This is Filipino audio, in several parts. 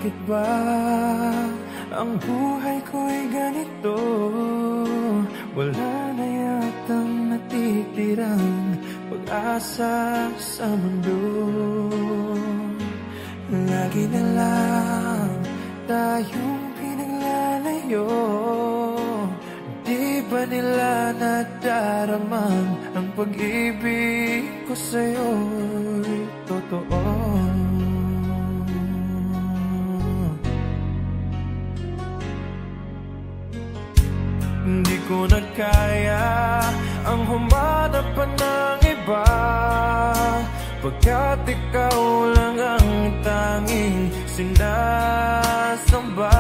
Bakit ba ang buhay ko'y ganito? Wala na yatang natitirang pag-asa sa mundo. Lagi na lang tayong pinaglalayo. Di ba nila nadaraman ang pag-ibig ko sa'yo'y totoo? Hindi ko na kaya ang humanap pa ng iba, pagkat ikaw lang ang tanging sinasamba.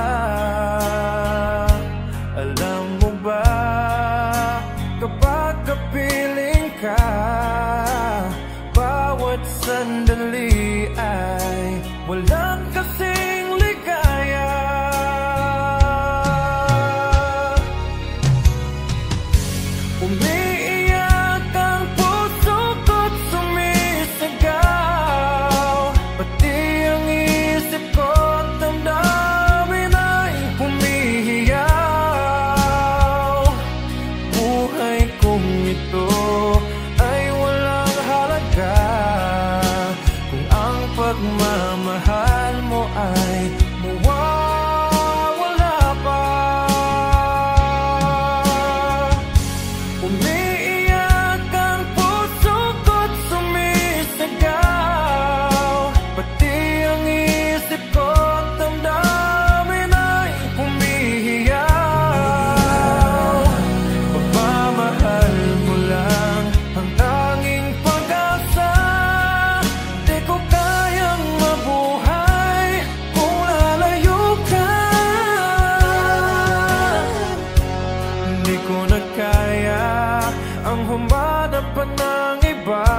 Alam mo ba, kapag kapiling ka, bawat sandali ay walang kasing ligaya. Umiiyak ang puso ko't sumisigaw, pati ang isip ko't damdamin ay humihiyaw. Buhay kong ito ay walang halaga kung ang pagmamahal mo ay mawawala pa. Umiiyak ang puso ko't sumisigaw, pati ang isip ko't damdamin ay humihiyaw. Pagmamahal mo lang ang tanging pag-asa, di ko kayang mabuhay kung lalayo ka. Hindi ko na kaya ang humanap pa ng iba,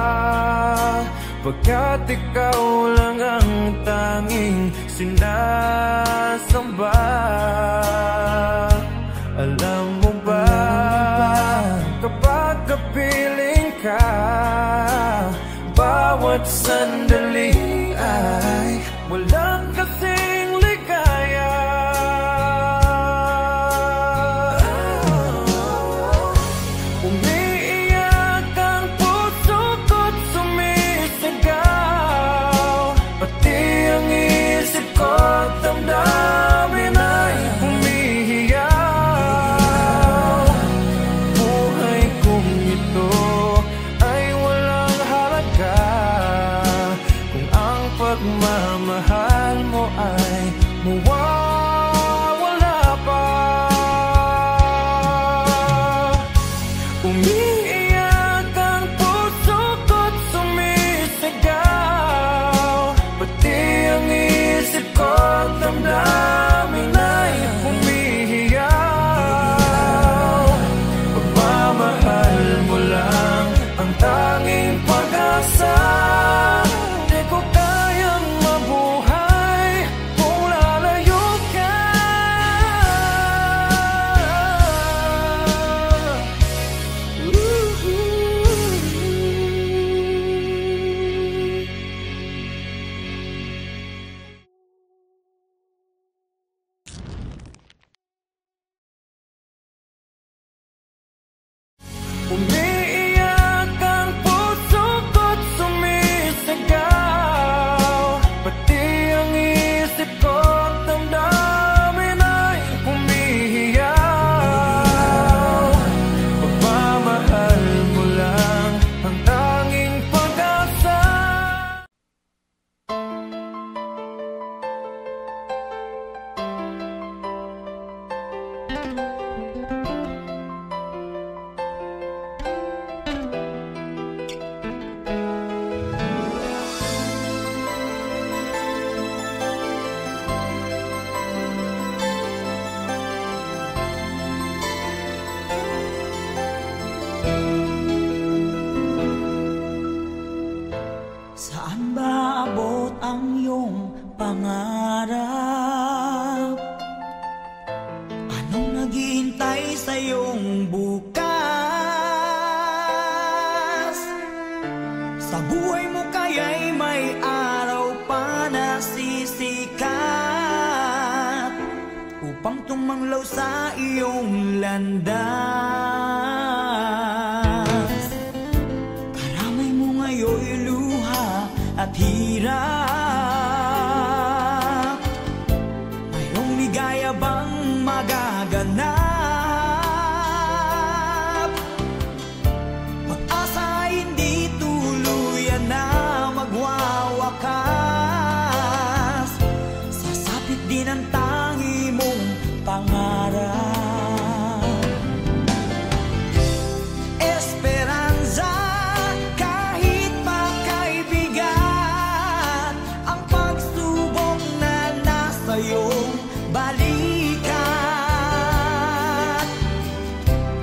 pagkat ikaw lang ang tanging sinasamba. Alam mo ba, kapag kapiling ka, bawat sandali ay walang kasing ligaya. Umiiyak ang puso ko't sumisigaw, pati ang isip ko't damdamin ay humihiyaw. Buhay kong ito ay walang halaga kung ang pagmamahal mo ay mawawala pa. Umiiyak ang puso ko't sumisigaw, pati ang isip ko't damdamin ay humihiyaw. Pagmamahal mo lang ang tanging pag-asa, di ko kayang mabuhay kung lalayo ka. Umiiyak ang puso ko't sumisigaw, pati ang isip ko't damdamin ay humihiyaw. Pagmamahal mo lang ang tanging pag-asa. Saan ba abot ang iyong pangarap? Anong naghihintay sa iyong bukas? Sa buhay mo kaya'y may araw pa na sisikat. manglaw sa iyong landas. Karamay mo ngayon'y luha at hirap. Mayroong ligaya bang magaganap? Pag-asa hindi tuluyan na magwawakas. Sasapit din ang tangi mong pangarap. Esperanza, kahit makaibigan, ang pagsubok na nasa iyong balikat.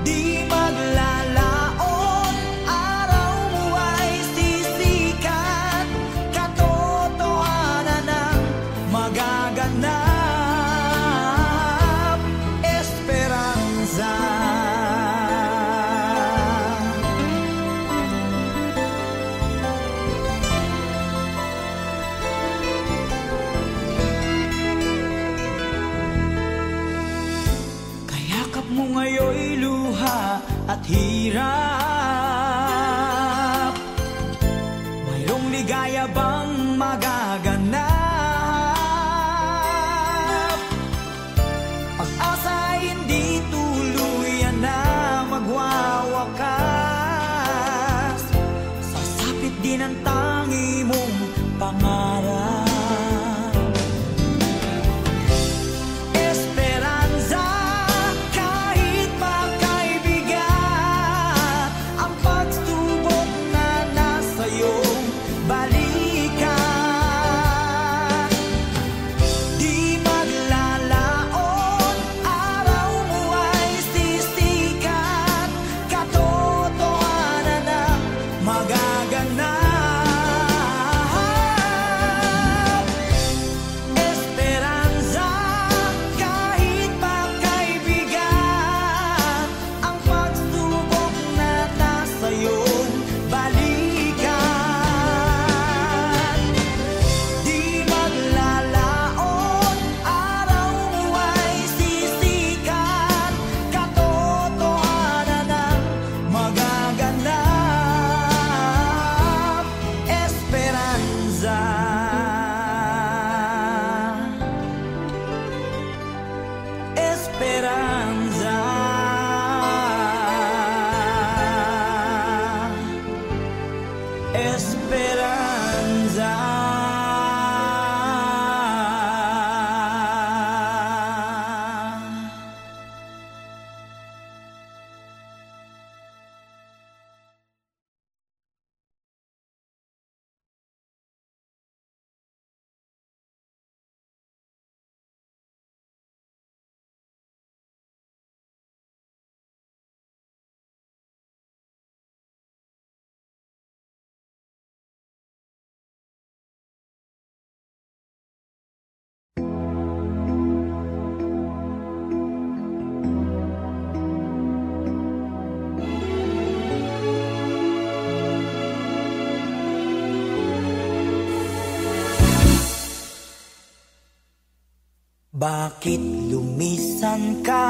Di maglalaon, araw mo ay sisikat. Katotohanan ang magaganap. Esperanza. Kayakap mo ngayon'y luha at hirap. Mayroong ligaya bang magaganap? Pag-asa hindi tuluyan na magwawakas. Sasapit din ang tangi mong pangarap. Esperanza, kahit makaibigan, ang pagsubok na nasa iyong balikan. Di maglalaon, araw mo ay sisikat. Katotohanan ang magaganap. Esperanza, kahit makaibigan, ang pagsubok na nasa iyong balikan. Di maglalaon, araw mo ay sisikat. Katotohanan ang magaganap. Esperanza. Esperanza. Esperanza. Bakit lumisan ka?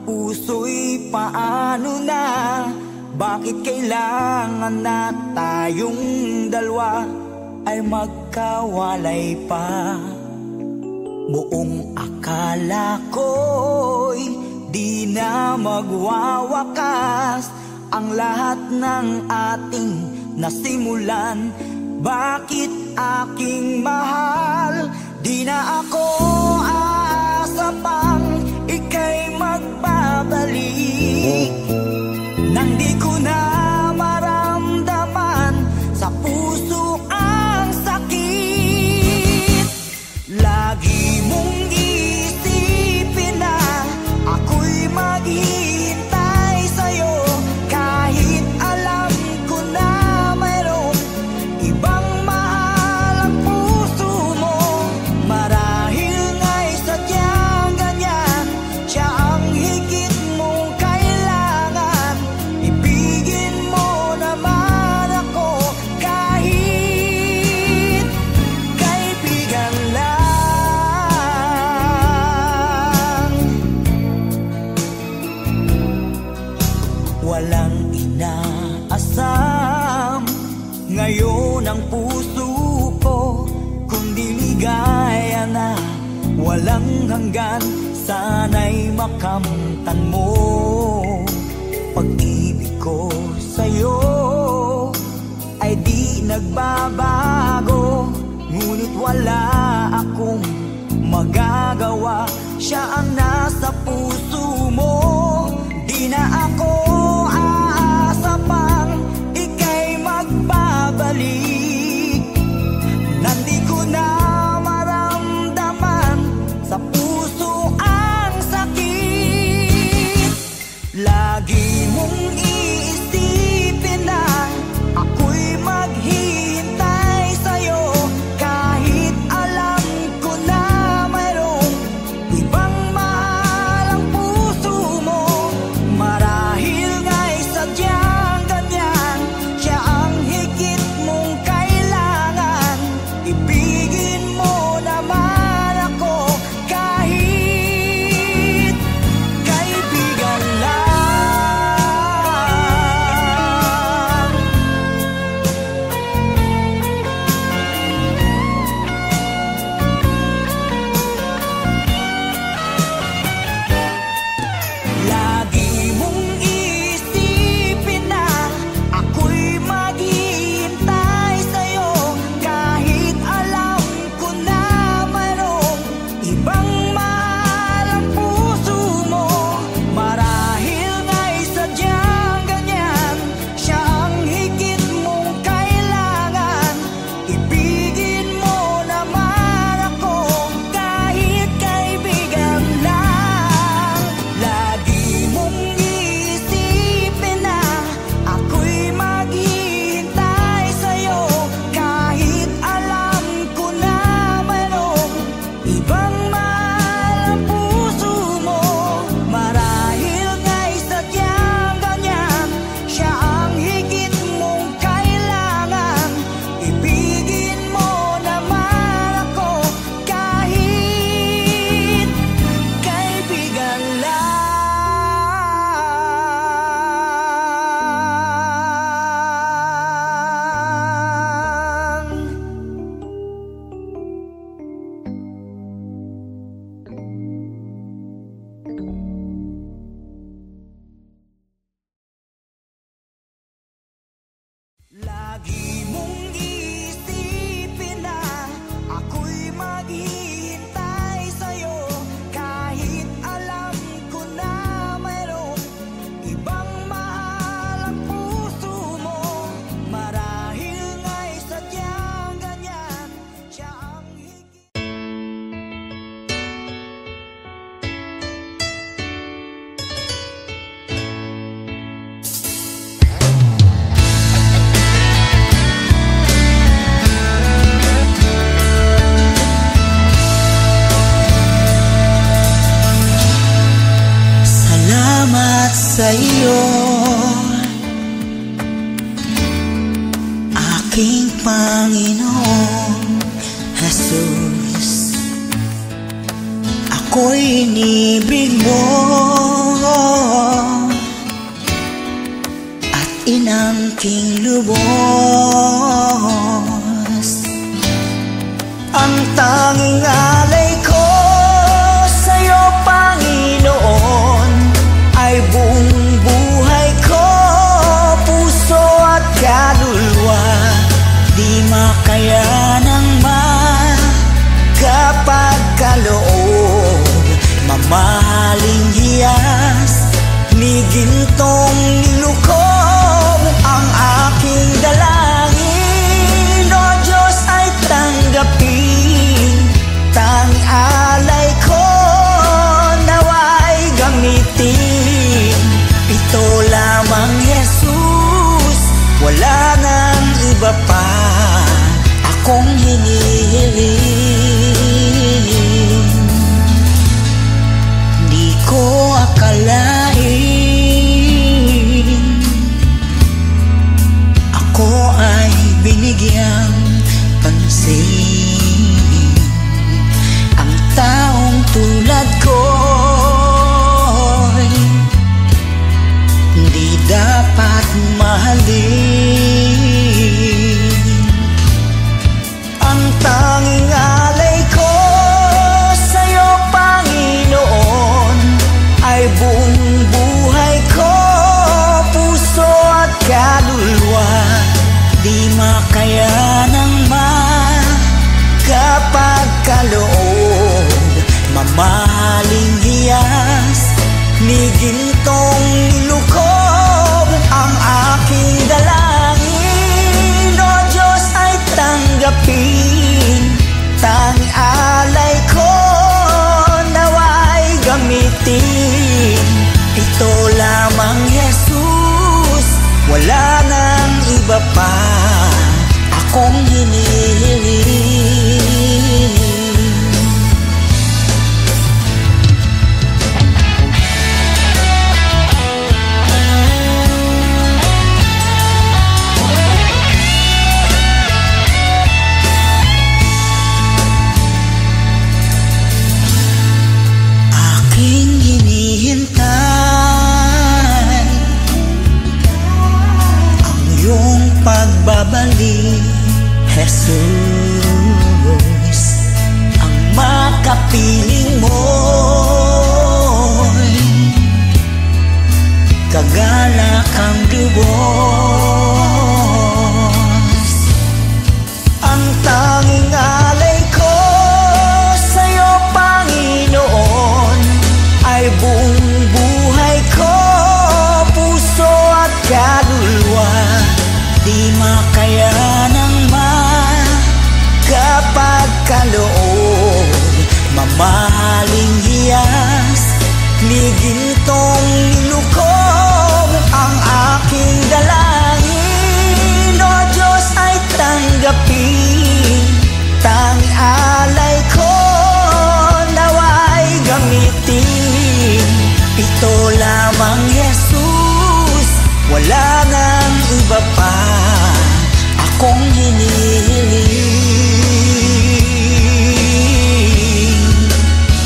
Puso'y paano na? Bakit kailangan na tayong dalawa ay magkawalay pa? Buong akala ko'y di na magwawakas ang lahat ng ating nasimulan. Bakit aking mahal? Di na ako aasa pang ika'y magbabalik. Nang di ko na maramdaman sa puso ang sakit. Lagi mong isipin na ako'y maghihintay sa'yo, kahit alam ko na mayroon ibang mahal ang puso mo. ligaya na walang hanggan, sana'y makamtan mo. Pag-ibig ko sa'yo ay di nagbabago, ngunit wala akong magagawa. Siya ang nasa puso mo, di na ako aasa pang ika'y magbabalik. Nandi ko na maramdaman sa puso ang sakit. Lagi mong iisipin na ako'y maghihintay sa'yo, kahit alam ko na mayroong ibang mahal ang puso mo. Marahil nga'y sadyang ganyan, siya ang higit mong kailangan. Ibigin mo naman ako kahit kaibigan lang. Lagi mong iisipin na ako'y maghihintay sa'yo, kahit alam ko na mayroong ibang mahal ang puso mo. Marahil nga'y sadyang ganyan, siya ang higit mong kailangan. Ibigin mo naman ako kahit kaibigan lang. Lagi mong iisipin na ako'y maghihintay sa'yo, kahit alam ko na mayroong ibang mahal ang puso mo. Marahil nga'y sadyang ganyan, siya ang higit mong kailangan. Ibigin mo naman ako kahit kaibigan lang. Lagi mong iisipin na ako'y maghihintay sa'yo, kahit alam ko na mayroong ibang mahal ang puso mo. Marahil nga'y sadyang ganyan, siya ang higit. Salamat sa iyo, aking Panginoong Jesus. Ako'y inibig mo at inangking lubos. Ang tanging alay ko sa'yo, Panginoon, ay buong buhay ko, puso at kaluluwa. Di makayanang magkapagkaloob, mamahaling hiyas ni gintong nilukob. Ang aking dalangin, O Diyos, ay tanggapin. Tang alay ko nawa'y gamitin. Ito lamang, Jesus, wala nang iba pa akong hinihiling. Di ko akalain piling mo'y kagalak ang lubos. Ang tanging alay ko sa'yo, Panginoon, ay buong buhay ko, puso at kaluluwa. Di makayanang magkapagkaloob, mamahaling hiyas, ligintong nilukob. Ang aking dalangin, O Diyos, ay tanggapin. Tanging alay ko naway gamitin. Ito lamang, Jesus, wala nang iba pa akong hinihiling.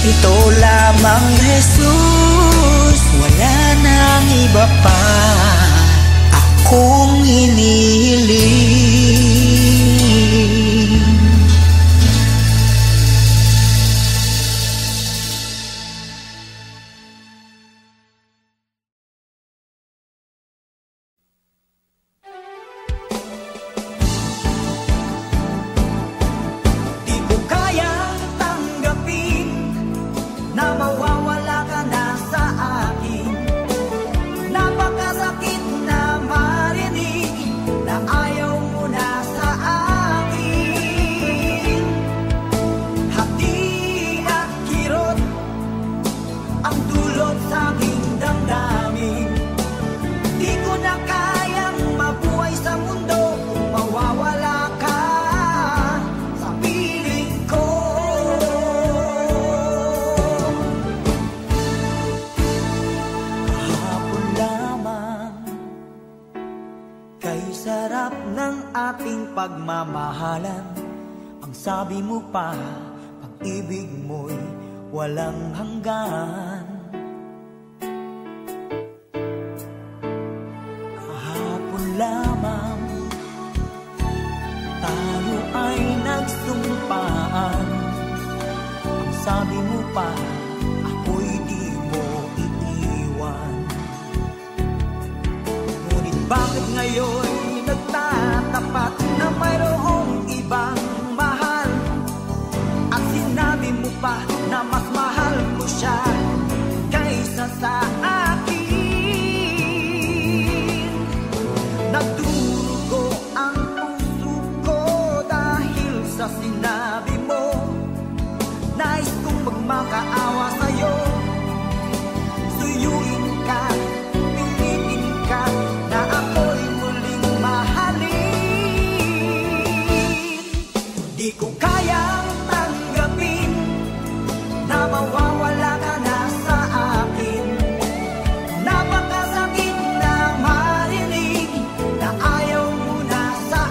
Ito lamang, Jesus, wala nang iba pa akong hinihiling. Pagmamahalan, ang sabi mo pa, pag-ibig mo'y walang hanggan. Kahapon lamang tayo ay nagsumpaan. Ang sabi mo pa, ako'y di mo iiwan. Ngunit bakit ngayon nagtatapat na mayroong ibang mahal? At sinabi mo pa na mas mahal mo siya kaysa sa akin. Nagdurugo ang puso ko dahil sa sinabi mo. Nais kong magmakaawa sa'yo, suyuin ka, pilitin ka, na ako'y di ko kayang tanggapin na mawawala ka na sa akin. Napakasakit na marinig na ayaw mo na sa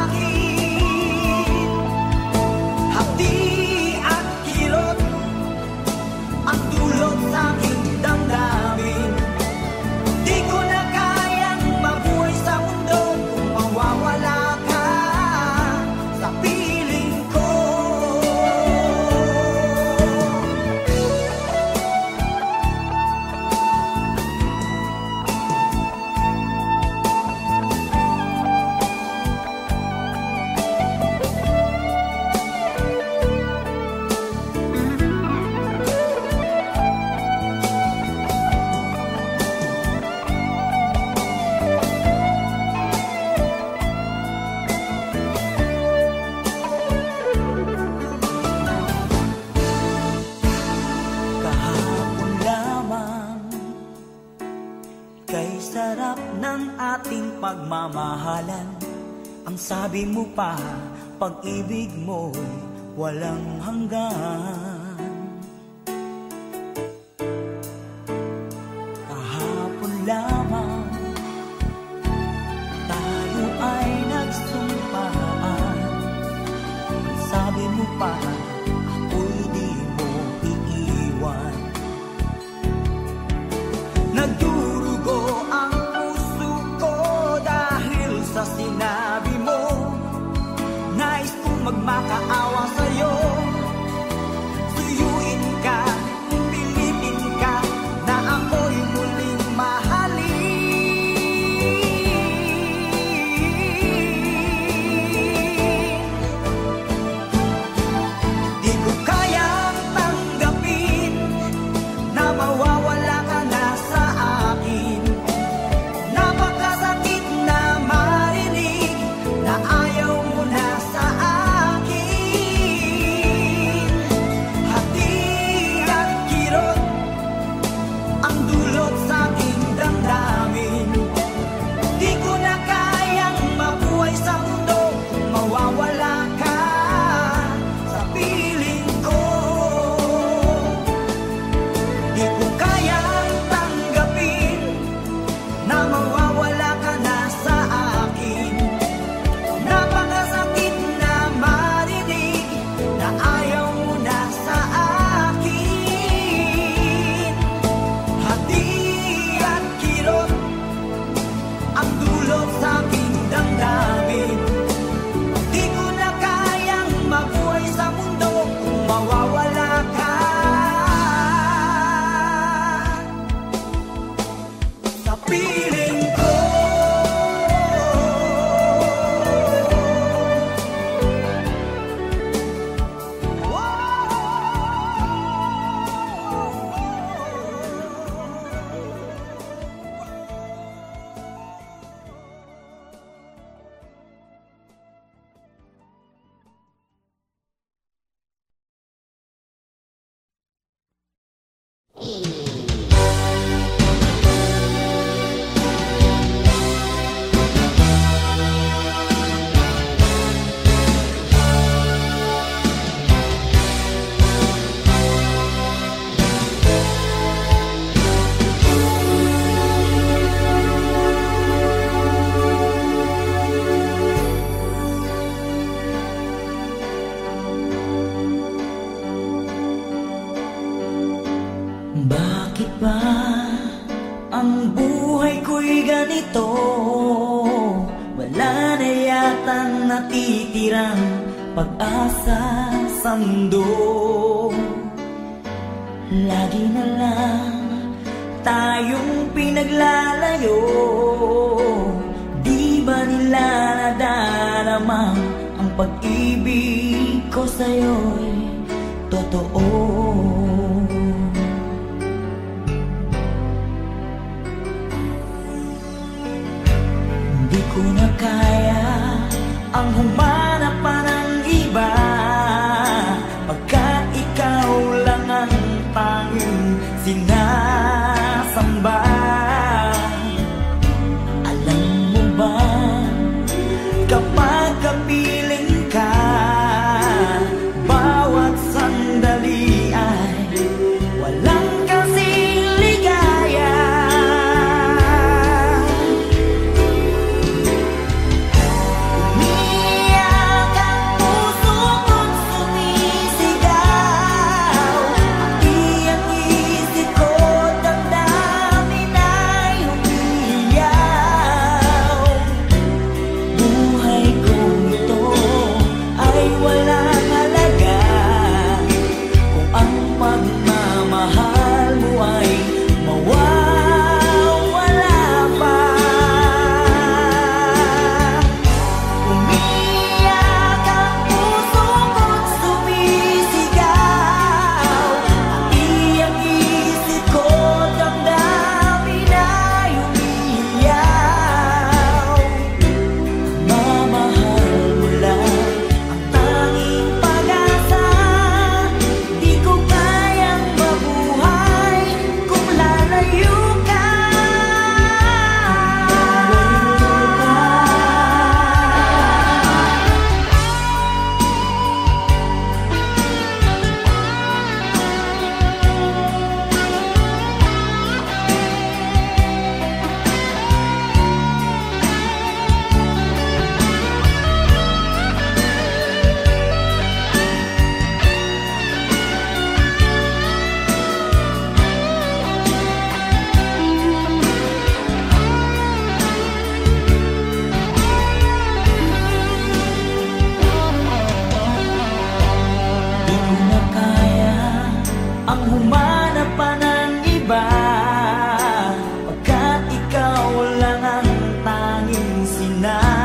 akin. Hapdi at kirot ang dulot sa aking damdamin. Di ko na kayang mabuhay sa mundo kung mawawala ka sa piling ko. Pagmamahalan, ang sabi mo pa, pag-ibig mo'y walang hanggan. Kahapon lamang tayo ay nagsumpaan. Ang sabi mo pa, ako'y di mo iiwan. Nagdurugo ang sa sinabi mo. Nais kong magmakaawa sa'yo, sa'yo Bakit ba ang buhay ko'y ganito? Wala na yatang natitirang pag-asa sa mundo. Lagi na lang tayong pinaglalayo. Di ba nila nadaramang ang pag-ibig ko sa'yo'y totoo? Di ko na kaya ang humanap pa ng iba, pagkat ikaw lang ang tanging sinasamba. Alam mo ba, kapag kapiling ka, bawat sandali ay walang kasing ligaya. Umiyak ang puso ko't sumisigaw, pati ang isip ko damdamin ay umiiyaw. Buhay kong ito ay walang halaga kung ang pagmamahal mo ay mawawala pa. Umiyak ang puso ko't sumisigaw, pati ang isip ko damdamin ay umiiyaw. Mamahal mo lang ang tanging pag-asa. Di ko kayang mabuhay kung lalayo ka. Di ko na kaya ang humanap pa ng iba, pagkat ikaw lang ang tanging sinasamba.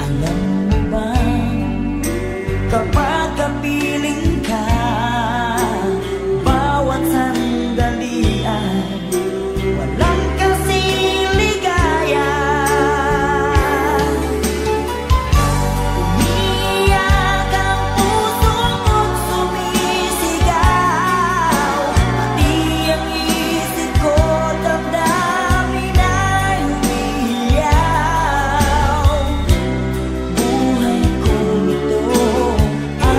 Alam mo ba, kapag kapiling ka, bawat sandali ay walang kasing ligaya. Umiyak ang puso ko't sumisigaw, pati ang isip ko damdamin ay umiiyaw. Buhay kong ito ay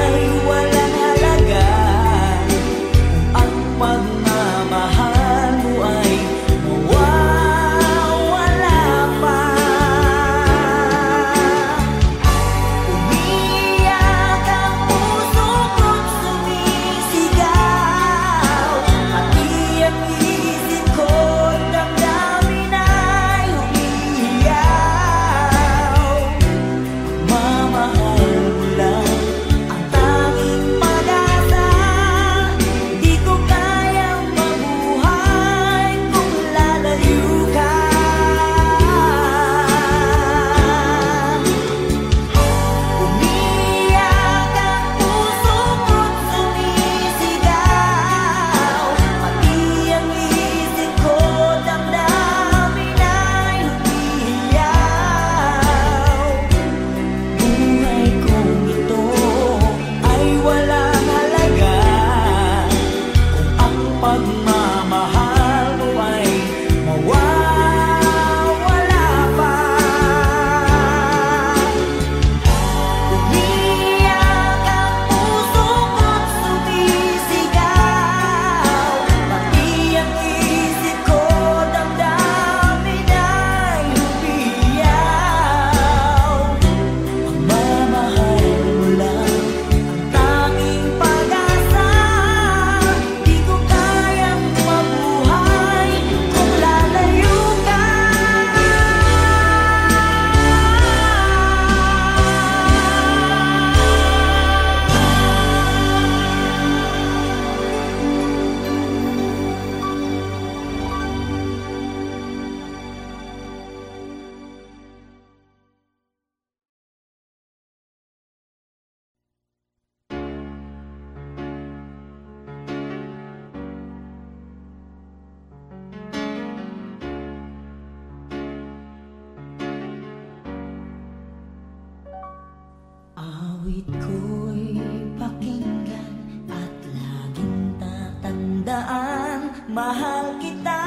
Awit ko'y pakinggan at laging tatandaan, mahal kita,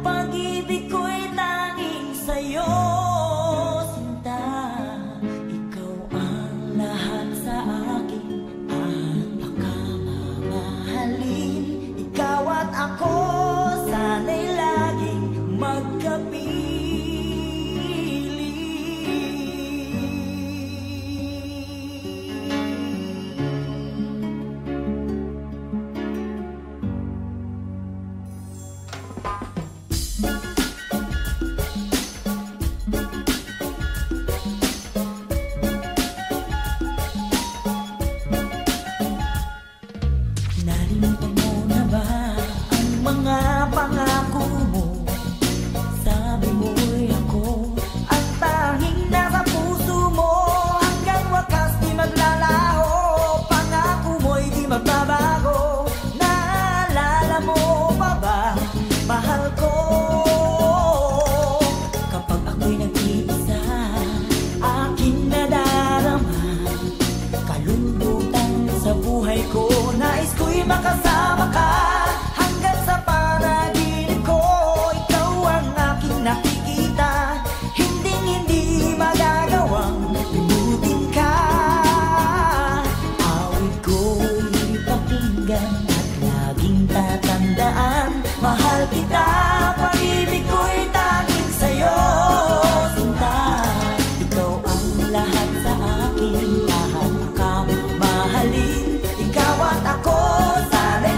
pag-ibig ko'y tanging sa'yo, sinta. Ikaw ang lahat sa akin at pakamamahalin. Ikaw at ako, sana'y laging magkapit. Narinig mo na ba ang mga pangako mo? Sabi mo'y ako ang tanging nasa puso mo. Hanggang wakas di maglalaho, pangako mo'y di magbabago. Naalala mo pa ba, mahal ko? Kapag ako'y nag-iisa, akin nadarama kalungkutan sa buhay ko. Nais ko'y makasama ka hanggang sa panaginip ko. Ikaw ang aking nakikita, hindi magagawang limutin ka. Awit ko'y pakinggan at laging tatandaan, mahal kita, pag-ibig ko'y tanging sa'yo, sinta. Ikaw ang lahat sa akin, lahat ang mahalin. Ikaw at ako, sana'y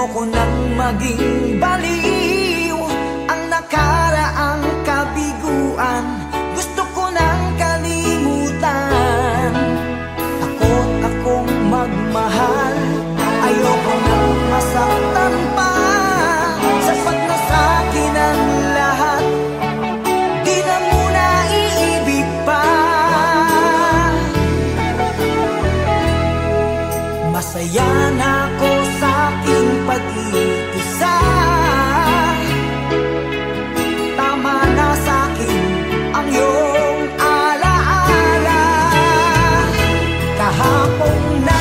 Ayoko nang maging baliw ang nakaraang kabiguan. Gusto ko nang kalimutan. Takot akong magmahal. Ayoko nang masaktan pa. Sapat na sa'kin ang lahat. Di na muna iibig pa. Masaya na ako sa aking pag-iisa. Tama na sa'kin ang iyong alaala. Kahapon na